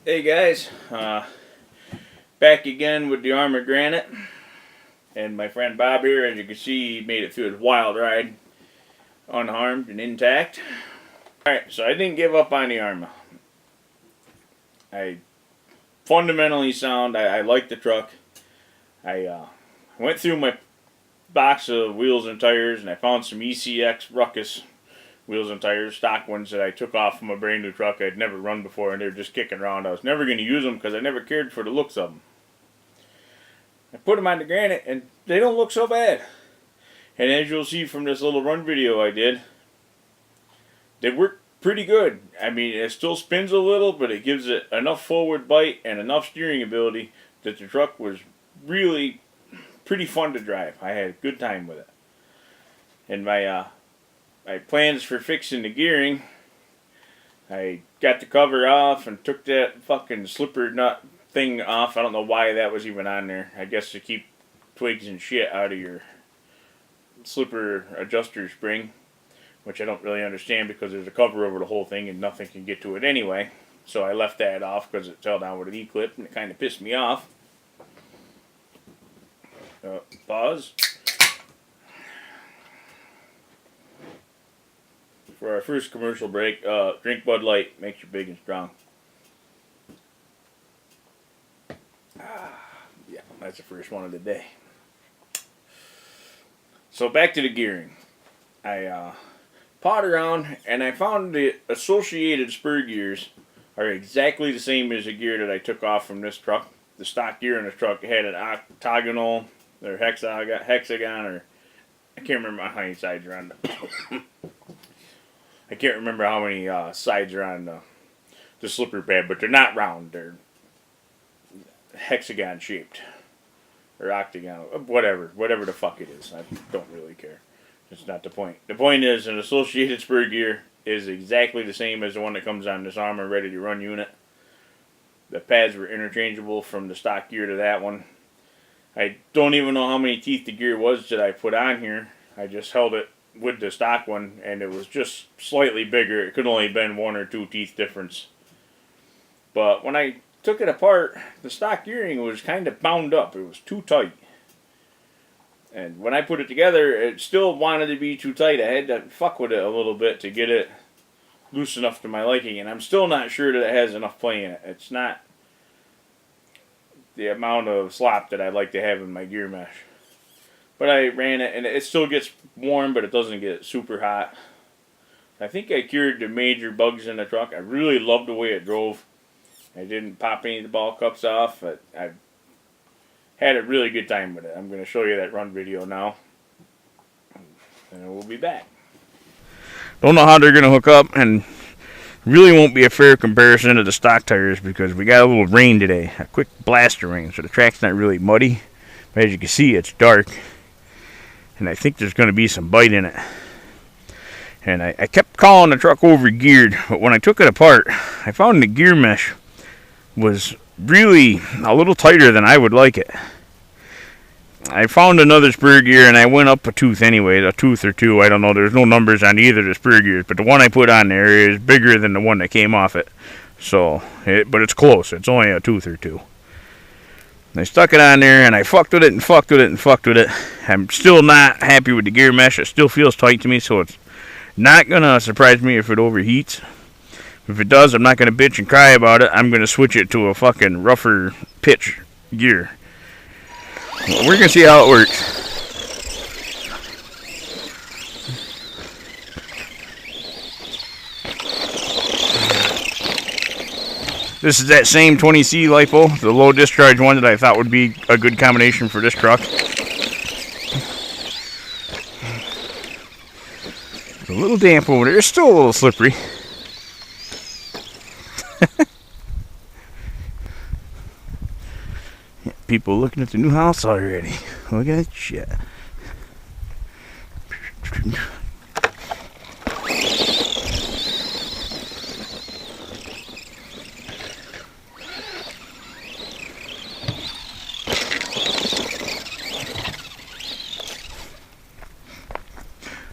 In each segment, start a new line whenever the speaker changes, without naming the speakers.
Hey guys, back again with the Arrma Granite, and my friend Bob here. As you can see, he made it through his wild ride unharmed and intact. Alright, so I didn't give up on the Arrma. I fundamentally sound. I like the truck. I went through my box of wheels and tires, and I found some ECX Ruckus wheels and tires, stock ones that I took off from a brand new truck I'd never run before, and they were just kicking around. I was never going to use them because I never cared for the looks of them. I put them on the Granite, and they don't look so bad. And as you'll see from this little run video I did, they work pretty good. I mean, it still spins a little, but it gives it enough forward bite and enough steering ability that the truck was really pretty fun to drive. I had a good time with it. And my plans for fixing the gearing, I got the cover off and took that fucking slipper nut thing off. I don't know why that was even on there. I guess to keep twigs and shit out of your slipper adjuster spring, which I don't really understand because there's a cover over the whole thing and nothing can get to it anyway. So I left that off because it fell down with an E-clip and it kind of pissed me off. Pause. For our first commercial break, drink Bud Light, makes you big and strong. Yeah, that's the first one of the day. So back to the gearing. I pawed around and I found the associated spur gears are exactly the same as the gear that I took off from this truck. The stock gear in this truck had an octagonal or hexagon, or I can't remember how many sides are on the I can't remember how many sides are on the slipper pad, but they're not round. They're hexagon shaped. Or octagon. Whatever the fuck it is. I don't really care. That's not the point. The point is, an associated spur gear is exactly the same as the one that comes on this Arrma ready to run unit. The pads were interchangeable from the stock gear to that one. I don't even know how many teeth the gear was that I put on here. I just held it with the stock one, and it was just slightly bigger. It could only have been 1 or 2 teeth difference. But when I took it apart, the stock gearing was kind of bound up. It was too tight. And when I put it together, it still wanted to be too tight. I had to fuck with it a little bit to get it loose enough to my liking, and I'm still not sure that it has enough play in it. It's not the amount of slop that I'd like to have in my gear mesh. But I ran it, and it still gets warm, but it doesn't get super hot. I think I cured the major bugs in the truck. I really loved the way it drove. I didn't pop any of the ball cups off. I had a really good time with it. I'm going to show you that run video now. And we'll be back. Don't know how they're going to hook up, and really won't be a fair comparison to the stock tires because we got a little rain today. A quick blast of rain, so the track's not really muddy. But as you can see, it's dark. And I think there's going to be some bite in it. And I kept calling the truck over geared, but when I took it apart, I found the gear mesh was really a little tighter than I would like it. I found another spur gear and I went up a tooth anyway, a tooth or two, I don't know, there's no numbers on either of the spur gears, but the one I put on there is bigger than the one that came off it. So, but it's close, it's only a tooth or two. I stuck it on there, and I fucked with it, and fucked with it, and fucked with it. I'm still not happy with the gear mesh. It still feels tight to me, so it's not going to surprise me if it overheats. If it does, I'm not going to bitch and cry about it. I'm going to switch it to a fucking rougher pitch gear. We're going to see how it works. This is that same 20C LiPo, the low discharge one that I thought would be a good combination for this truck. It's a little damp over there. It's still a little slippery. Yeah, people looking at the new house already. Look at that shit.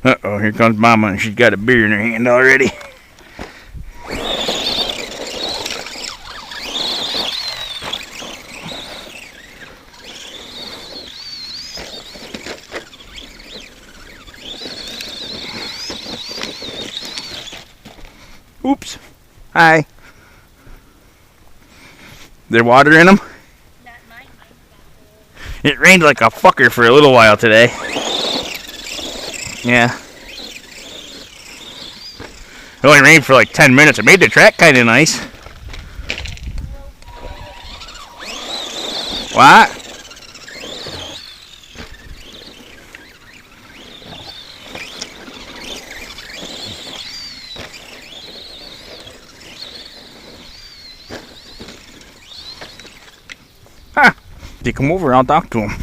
Uh-oh, here comes Mama, and she's got a beer in her hand already.
Hi. There water in them? It rained like a fucker for a little while today. Yeah. It only rained for like 10 minutes. It made the track kind of nice. What? Huh. They come over, I'll talk to them.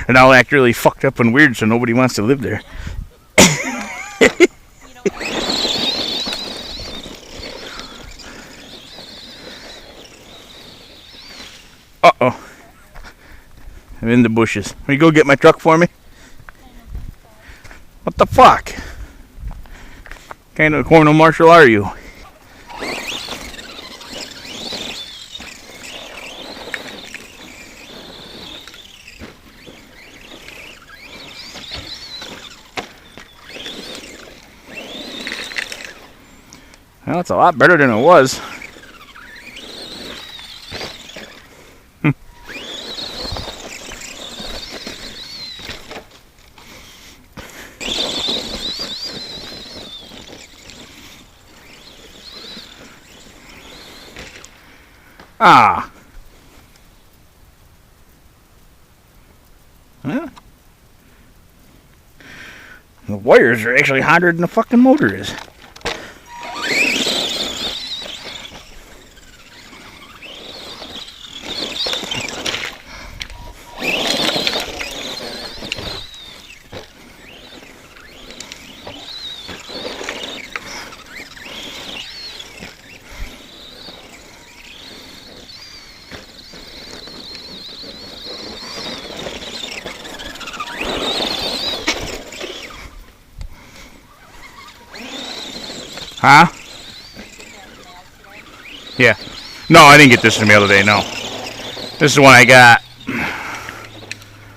And I'll act really fucked up and weird so nobody wants to live there. Uh-oh. I'm in the bushes. Will you go get my truck for me? What the fuck? What kind of cornel marshal are you? Well, it's a lot better than it was. Ah. Well, the wires are actually hotter than the fucking motor is. Huh? Yeah. No, I didn't get this in the mail today, no. This is the one I got.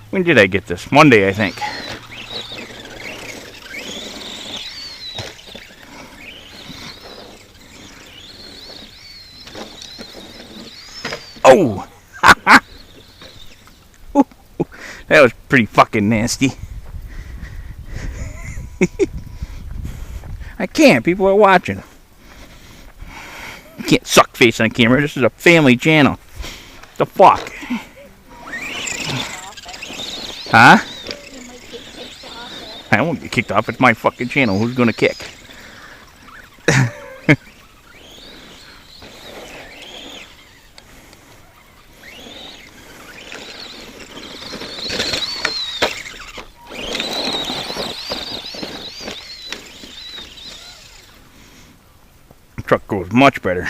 When did I get this? Monday, I think. Oh! That was pretty fucking nasty. I can't. People are watching. You can't suck face on camera. This is a family channel. The fuck? Huh? I won't get kicked off. It's my fucking channel. Who's gonna kick? Truck goes much better.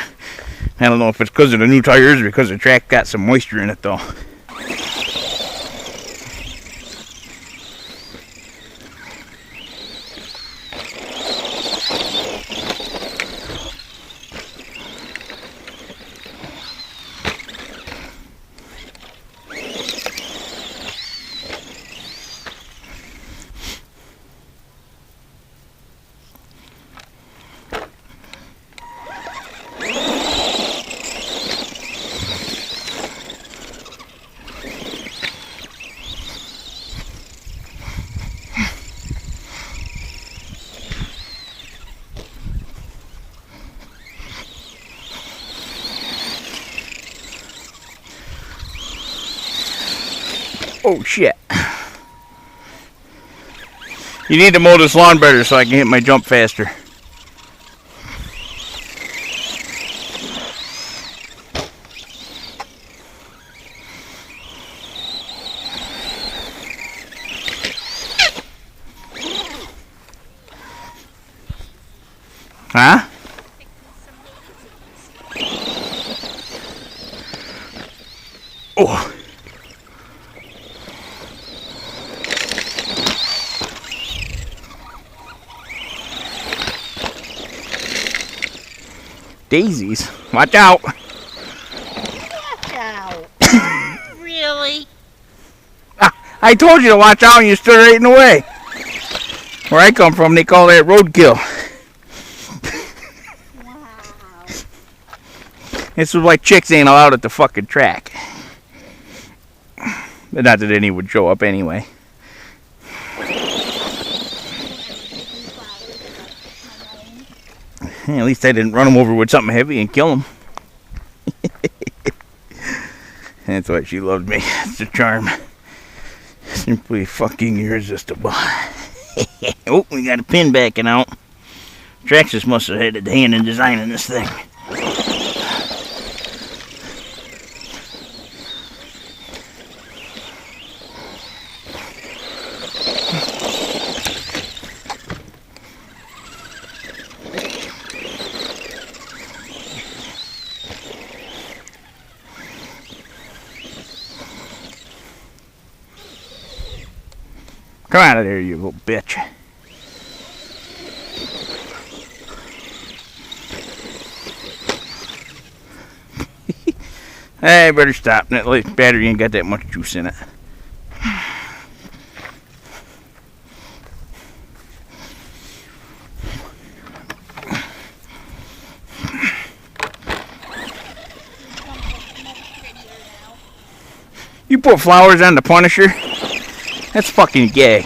I don't know if it's because of the new tires or because the track got some moisture in it though. Oh shit. You need to mow this lawn better so I can hit my jump faster. Huh? Oh. Daisies. Watch out.
Watch out. Really?
I told you to watch out and you stood right in the way. Where I come from, they call that roadkill. This is why chicks ain't allowed at the fucking track. But not that any would show up anyway. At least I didn't run them over with something heavy and kill them. That's why she loved me. It's a charm. Simply fucking irresistible. Oh, we got a pin backing out. Traxxas must have had a hand in designing this thing. Come out of there, you little bitch. Hey, I better stop. That battery ain't got that much juice in it. You put flowers on the Punisher? That's fucking gay.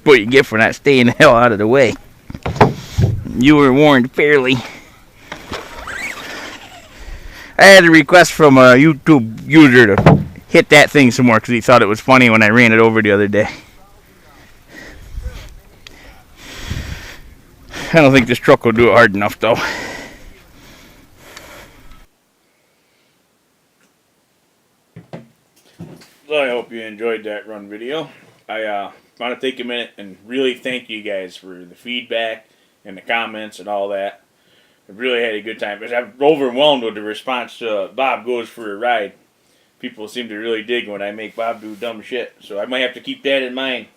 What you get for not staying the hell out of the way. You were warned fairly. I had a request from a YouTube user to hit that thing some more because he thought it was funny when I ran it over the other day. I don't think this truck will do it hard enough though.
So I hope you enjoyed that run video. I want to take a minute and really thank you guys for the feedback and the comments and all that. I really had a good time because I'm overwhelmed with the response to Bob Goes for a Ride. People seem to really dig when I make Bob do dumb shit. So I might have to keep that in mind.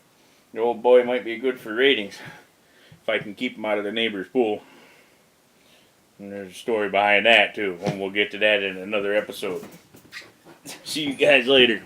The old boy might be good for ratings if I can keep him out of the neighbor's pool. And there's a story behind that too, and we'll get to that in another episode. See you guys later.